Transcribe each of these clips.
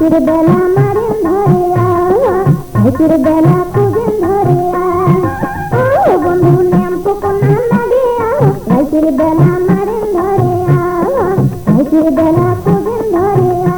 রাতের বেলা মারেন ধরিয়া, রাতের বেলা খুঁজেন ধরিয়া, ও বন্ধু ন্যাম্প কোনা লাগিয়া, রাতের বেলা মারেন ধরিয়া, রাতের বেলা খুঁজেন ধরিয়া।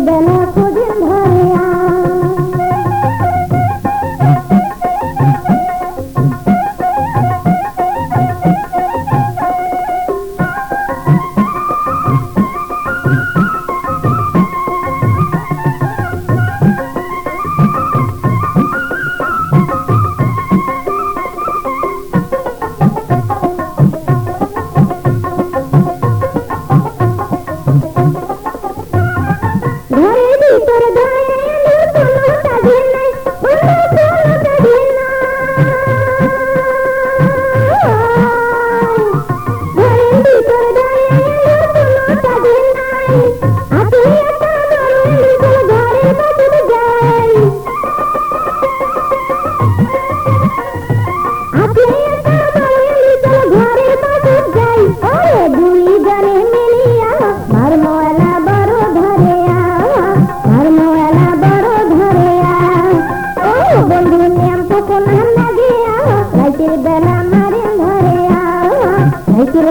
বেলা খুঁজেন ধরিয়া।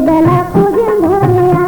বেলা খুঁজেন ধরিয়া।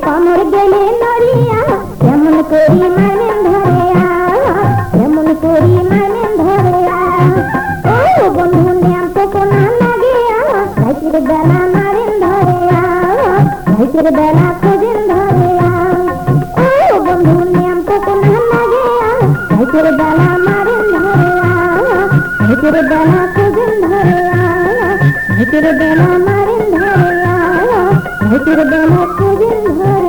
কমর গেলে নড়িয়া কেমন করি মানেন ধরিয়া, কেমন করি মানেন ধরিয়া, ও বন্ধু ন্যাম্প কোনা লাগিয়া, রাতের বেলা মারেন ধরিয়া, রাতের বেলা খুঁজেন ধরিয়া, ও বন্ধু ন্যাম্প কোনা লাগিয়া, রাতের বেলা মারেন ধরিয়া, রাতের বেলা খুঁজেন ধরিয়া, রাতের বেলা মারেন ধরিয়া, রাতের বেলা খুঁজেন ধরিয়া।